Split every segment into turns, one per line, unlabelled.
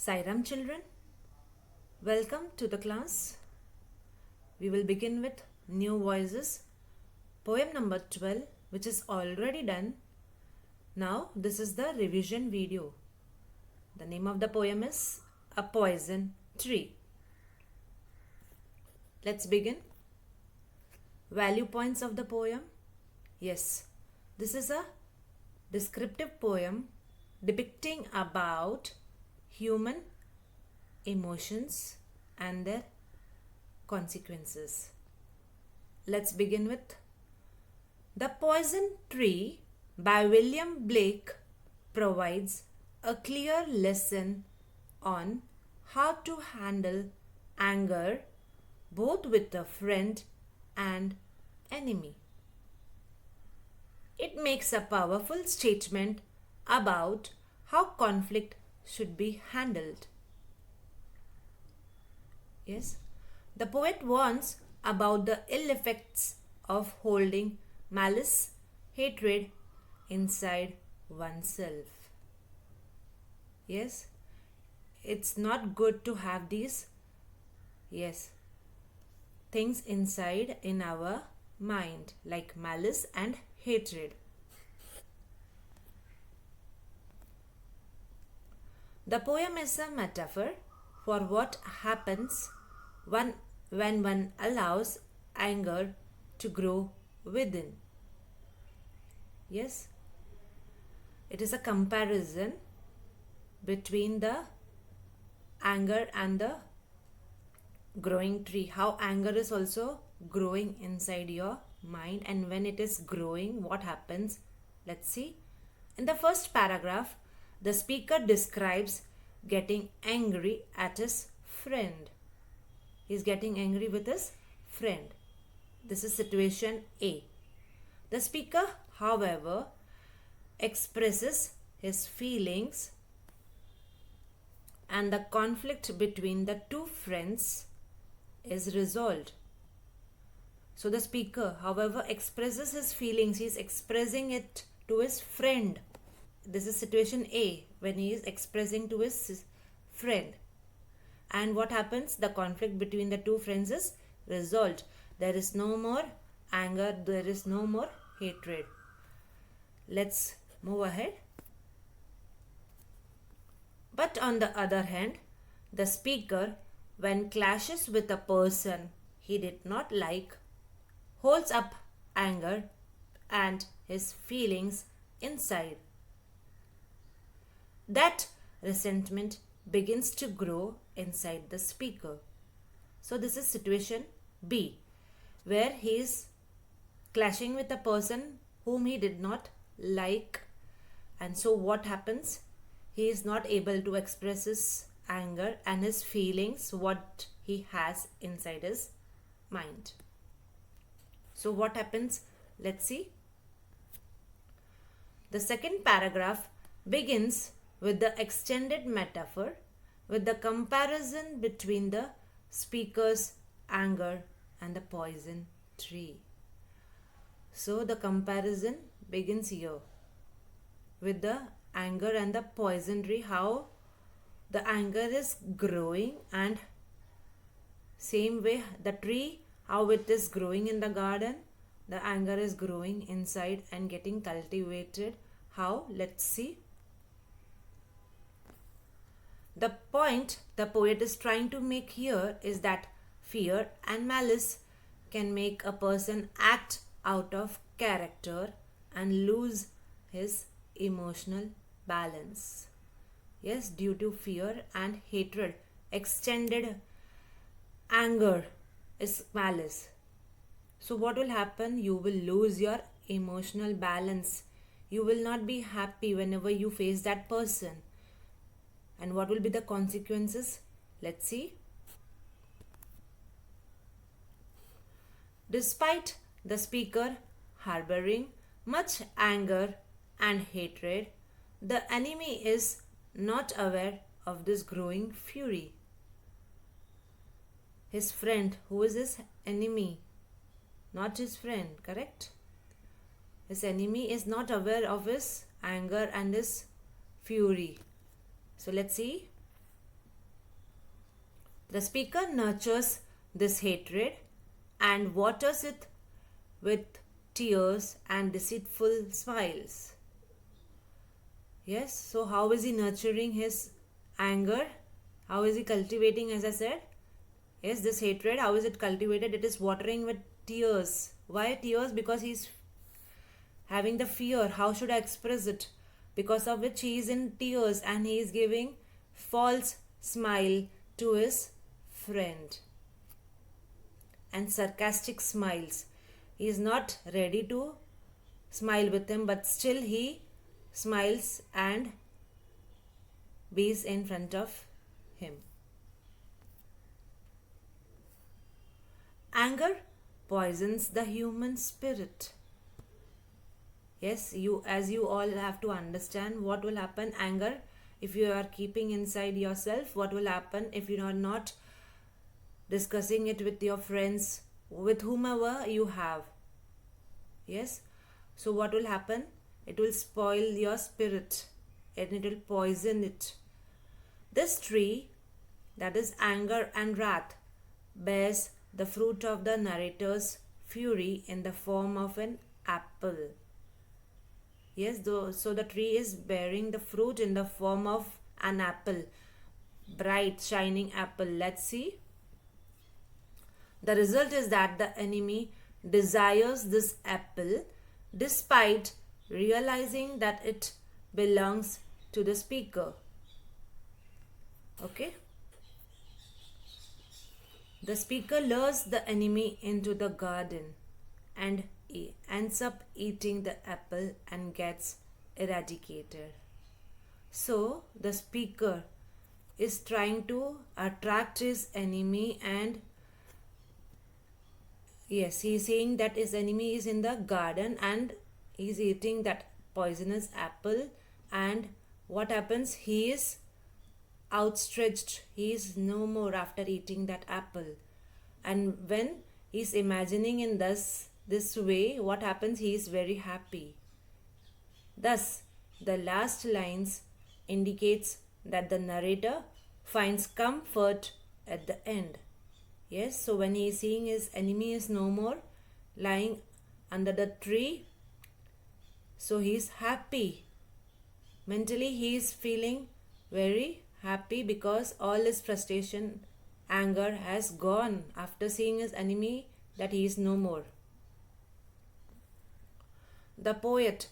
Sairam children, welcome to the class. We will begin with new voices, poem number 12, which is already done. Now this is the revision video. The name of the poem is A Poison Tree. Let's begin. Value points of the poem. Yes, this is a descriptive poem depicting about human emotions and their consequences. Let's begin with The Poison Tree by William Blake provides a clear lesson on how to handle anger both with a friend and enemy. It makes a powerful statement about how conflict should be handled. Yes, the poet warns about the ill effects of holding malice, hatred inside oneself. Yes, it's not good to have these things inside in our mind like malice and hatred. The poem is a metaphor for what happens when one allows anger to grow within. Yes, it is a comparison between the anger and the growing tree. How anger is also growing inside your mind, and when it is growing, what happens? Let's see. In the first paragraph, the speaker describes getting angry at his friend. He's getting angry with his friend. This is situation A. The speaker, however, expresses his feelings and the conflict between the two friends is resolved. So the speaker, however, expresses his feelings. He is expressing it to his friend. This is situation A, when he is expressing to his friend. And what happens? The conflict between the two friends is resolved. There is no more anger. There is no more hatred. Let's move ahead. But on the other hand, the speaker, when clashes with a person he did not like, holds up anger and his feelings inside. That resentment begins to grow inside the speaker. So this is situation B, where he is clashing with a person whom he did not like, and so what happens? He is not able to express his anger and his feelings, what he has inside his mind. So what happens? Let's see. The second paragraph begins with the extended metaphor, with the comparison between the speaker's anger and the poison tree. So the comparison begins here with the anger and the poison tree, how the anger is growing, and same way the tree, how it is growing in the garden, the anger is growing inside and getting cultivated. How? Let's see. The point the poet is trying to make here is that fear and malice can make a person act out of character and lose his emotional balance. Yes, due to fear and hatred. Extended anger is malice. So what will happen? You will lose your emotional balance. You will not be happy whenever you face that person. And what will be the consequences? Let's see. Despite the speaker harboring much anger and hatred, the enemy is not aware of this growing fury. His friend, who is his enemy, not his friend, correct? His enemy is not aware of his anger and his fury. So let's see. The speaker nurtures this hatred and waters it with tears and deceitful smiles. Yes, so how is he nurturing his anger? How is he cultivating, as I said? Yes, this hatred, how is it cultivated? It is watering with tears. Why tears? Because he's having the fear. How should I express it? Because of which he is in tears and he is giving false smile to his friend. And sarcastic smiles. He is not ready to smile with him, but still he smiles and bees in front of him. Anger poisons the human spirit. Yes, as you all have to understand what will happen. Anger, if you are keeping inside yourself, what will happen if you are not discussing it with your friends, with whomever you have? Yes, so what will happen? It will spoil your spirit and it will poison it. This tree, that is anger and wrath, bears the fruit of the narrator's fury in the form of an apple. Yes, so the tree is bearing the fruit in the form of an apple, bright shining apple. Let's see. The result is that the enemy desires this apple despite realizing that it belongs to the speaker. Okay. The speaker lures the enemy into the garden and he ends up eating the apple and gets eradicated. So the speaker is trying to attract his enemy, and yes, he is saying that his enemy is in the garden and he is eating that poisonous apple, and what happens? He is outstretched. He is no more after eating that apple. And when he is imagining in this way, what happens? He is very happy. Thus, the last lines indicates that the narrator finds comfort at the end. Yes, so when he is seeing his enemy is no more lying under the tree, so he is happy. Mentally he is feeling very happy because all his frustration, anger has gone after seeing his enemy that he is no more. The poet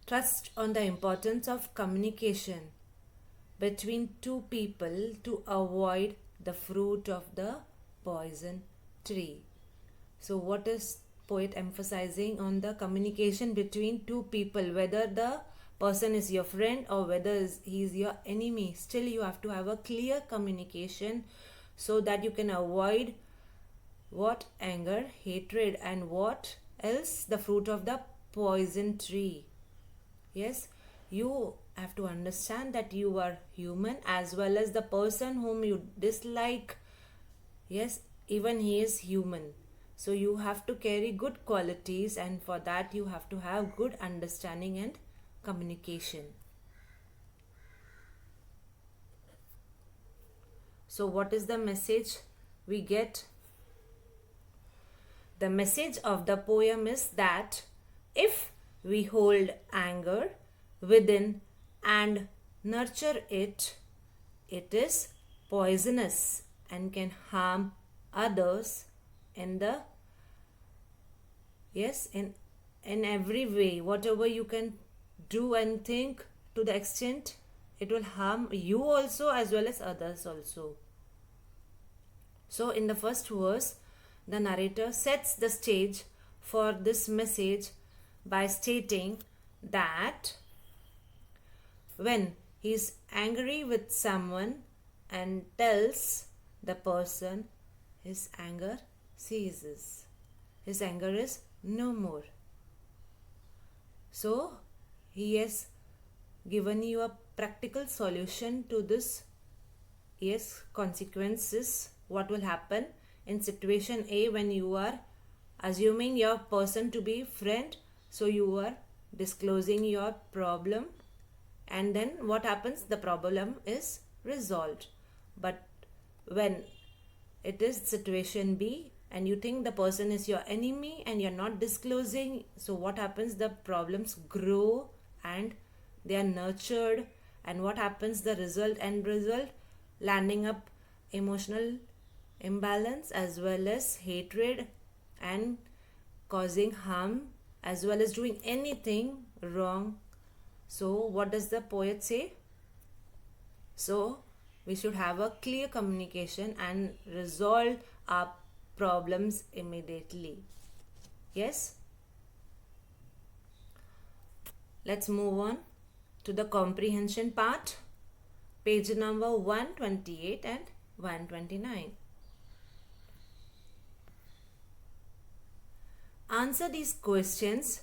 trusts on the importance of communication between two people to avoid the fruit of the poison tree. So what is poet emphasizing? On the communication between two people, whether the person is your friend or whether he is your enemy. Still you have to have a clear communication so that you can avoid what? Anger, hatred, and what else? The fruit of the poison tree. Yes, you have to understand that you are human as well as the person whom you dislike. Yes, even he is human. So you have to carry good qualities, and for that you have to have good understanding and communication. So what is the message we get? The message of the poem is that if we hold anger within and nurture it, it is poisonous and can harm others in the in every way. Whatever you can do and think, to the extent it will harm you also as well as others also. So in the first verse, the narrator sets the stage for this message by stating that when he is angry with someone and tells the person, his anger ceases. His anger is no more. So he has given you a practical solution to this. Yes, consequences. What will happen in situation A when you are assuming your person to be friend? So you are disclosing your problem, and then what happens? The problem is resolved. But when it is situation B, and you think the person is your enemy and you're not disclosing, so what happens? The problems grow and they are nurtured, and what happens? The end result, landing up emotional imbalance as well as hatred and causing harm as well as doing anything wrong. So what does the poet say? So we should have a clear communication and resolve our problems immediately. Yes? Let's move on to the comprehension part. Page number 128 and 129. Answer these questions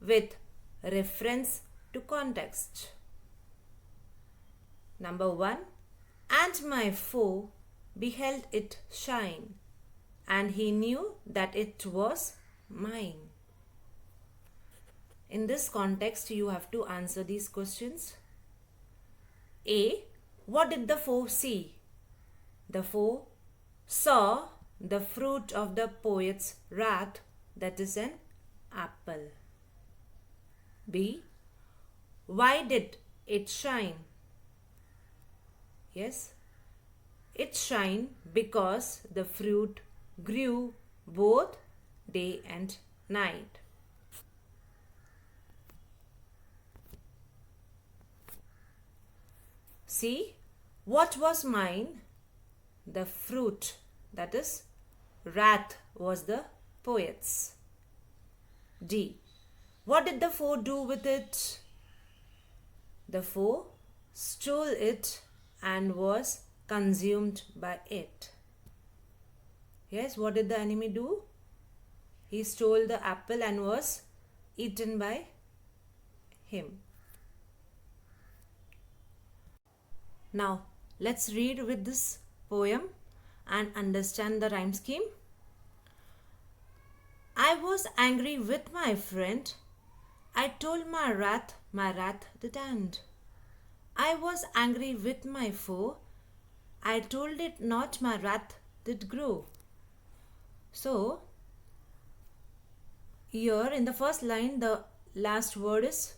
with reference to context. Number 1. And my foe beheld it shine, and he knew that it was mine. In this context, you have to answer these questions. A. What did the foe see? The foe saw the fruit of the poet's wrath, that is an apple. B. Why did it shine? Yes, it shine because the fruit grew both day and night. C. What was mine? The fruit, that is wrath, was the poet's. D. What did the foe do with it? The foe stole it and was consumed by it. Yes, what did the enemy do? He stole the apple and was eaten by him. Now, let's read with this poem and understand the rhyme scheme. I was angry with my friend. I told my wrath did end. I was angry with my foe. I told it not, my wrath did grow. So, here in the first line, the last word is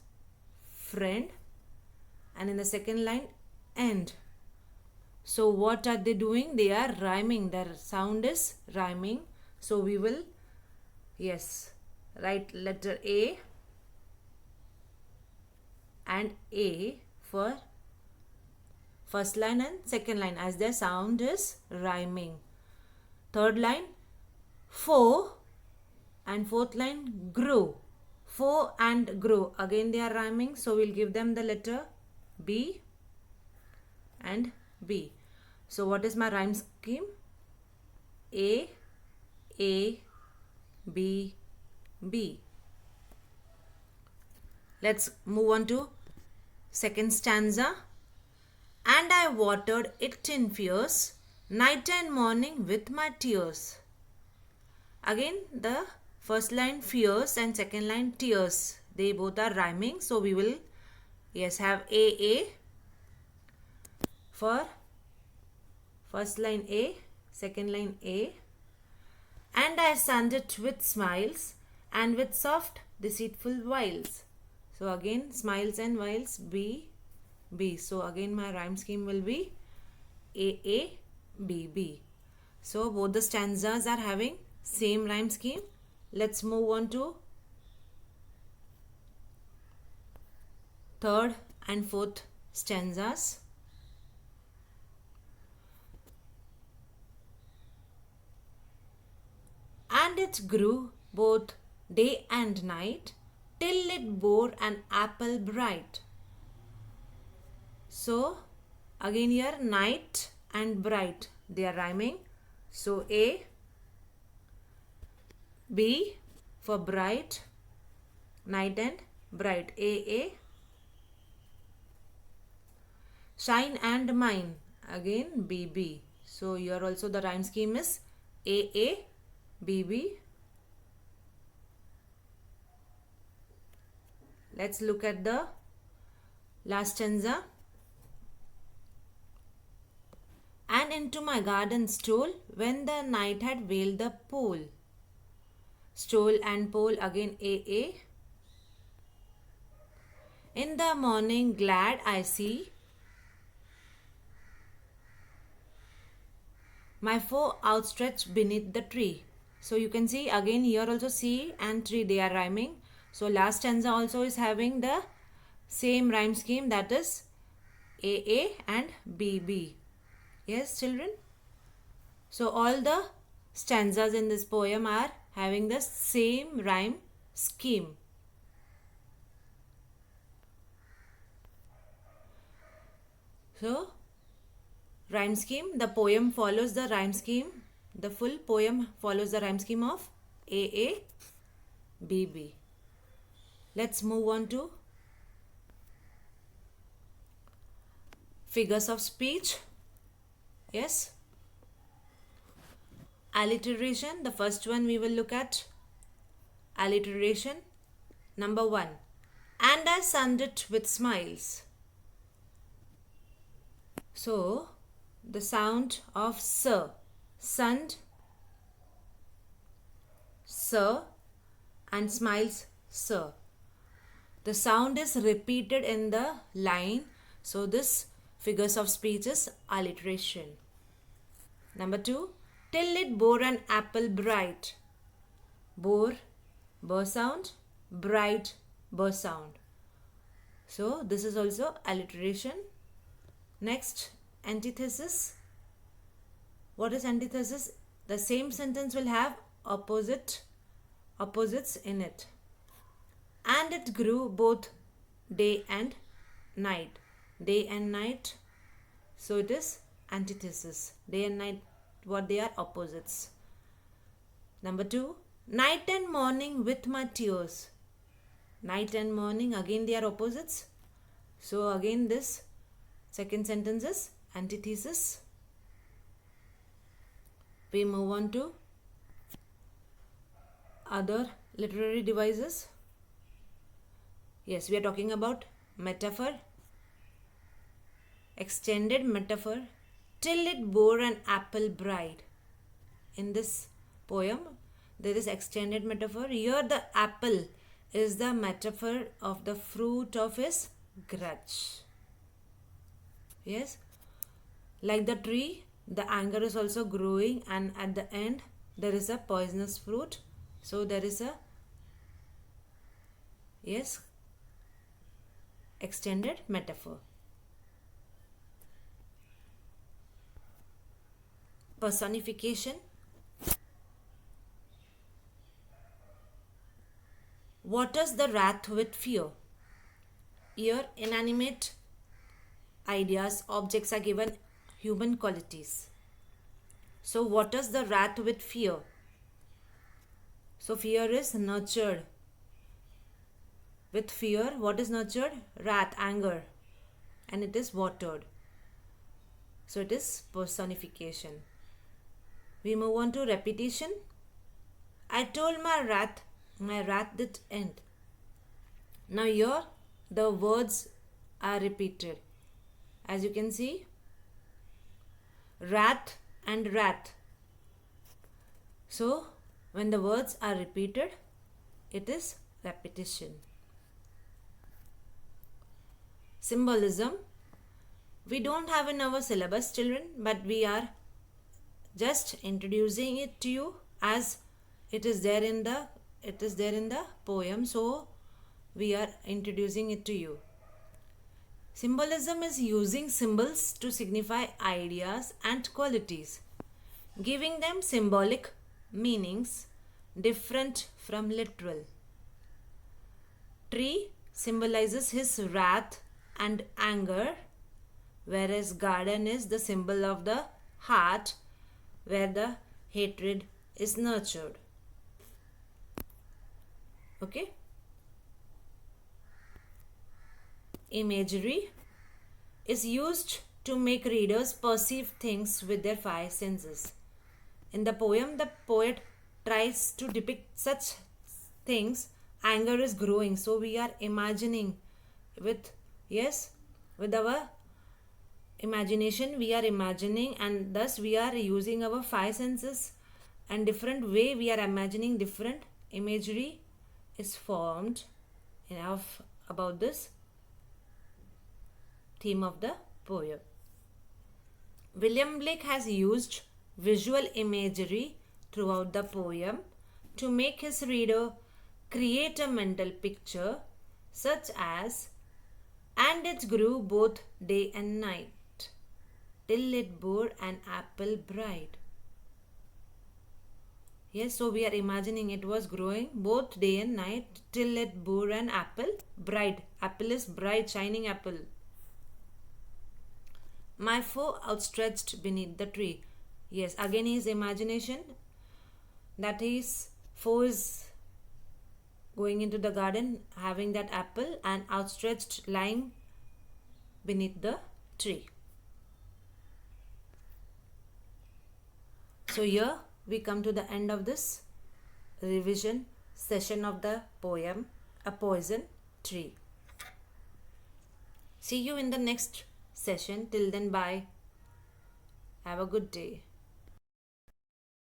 friend, and in the second line, end. So, what are they doing? They are rhyming. Their sound is rhyming. So, we will, yes, write letter A and A for first line and second line as their sound is rhyming. Third line, foe, and fourth line, grow. Foe and grow. Again they are rhyming, so we'll give them the letter B and B. So what is my rhyme scheme? A, B, B. Let's move on to second stanza. And I watered it in fears, night and morning with my tears. Again, the first line fears and second line tears. They both are rhyming. So we will, yes, have A for first line A, second line A. And I sunned it with smiles and with soft deceitful wiles. So again, smiles and wiles, B, B. So again, my rhyme scheme will be A, B, B. So both the stanzas are having same rhyme scheme. Let's move on to third and fourth stanzas. And it grew both day and night, till it bore an apple bright. So, again here night and bright, they are rhyming. So, A, B for bright, night and bright, A. Shine and mine, again B. So, here also the rhyme scheme is A, B. Let's look at the last stanza. And into my garden stole when the night had veiled the pole. Stole and pole again AA. In the morning glad I see my foe outstretched beneath the tree. So you can see again here also C and tree, they are rhyming. So last stanza also is having the same rhyme scheme, that is AA and BB. Yes, children? So all the stanzas in this poem are having the same rhyme scheme. So, rhyme scheme, the poem follows the rhyme scheme. The full poem follows the rhyme scheme of AA, BB. Let's move on to figures of speech. Yes. Alliteration, the first one we will look at. Alliteration. Number 1. And I sunned it with smiles. So, the sound of sir, sunned, sir, and smiles, sir. The sound is repeated in the line. So, this figures of speech is alliteration. Number 2. Till it bore an apple bright. Bore, burr sound, bright, burr sound. So, this is also alliteration. Next, antithesis. What is antithesis? The same sentence will have opposites in it. And it grew both day and night. Day and night. So it is antithesis. Day and night, what they are? Opposites. Number 2. Night and morning with my tears. Night and morning, again they are opposites. So again this second sentence is antithesis. We move on to other literary devices. Yes, we are talking about metaphor. Extended metaphor. Till it bore an apple bright. In this poem, there is extended metaphor. Here the apple is the metaphor of the fruit of his grudge. Yes, like the tree, the anger is also growing, and at the end there is a poisonous fruit. So there is a, yes, extended metaphor. Personification. Waters the wrath with fear. Here inanimate ideas, objects are given human qualities. So waters the wrath with fear. So fear is nurtured. With fear, what is nurtured? Wrath, anger. And it is watered. So it is personification. We move on to repetition. I told my wrath did end. Now here the words are repeated. As you can see, wrath and wrath. So when the words are repeated, it is repetition. Symbolism. We don't have in our syllabus, children, but we are just introducing it to you as it is there in the poem. So we are introducing it to you. Symbolism is using symbols to signify ideas and qualities, giving them symbolic meanings different from literal. Tree symbolizes his wrath and anger, whereas garden is the symbol of the heart, where the hatred is nurtured. Okay? Imagery is used to make readers perceive things with their five senses. In the poem, the poet tries to depict such things. Anger is growing, so we are imagining with our imagination, we are imagining, and thus we are using our five senses, and different way we are imagining different imagery is formed enough about this theme of the poem. William Blake has used visual imagery throughout the poem to make his reader create a mental picture such as, and it grew both day and night, till it bore an apple bright. Yes, so we are imagining it was growing both day and night till it bore an apple bright. Apple is bright, shining apple. My foe outstretched beneath the tree. Yes, again his imagination that his foe is going into the garden having that apple and outstretched lying beneath the tree. So here we come to the end of this revision session of the poem A Poison Tree. See you in the next session. Till then, bye. Have a good day.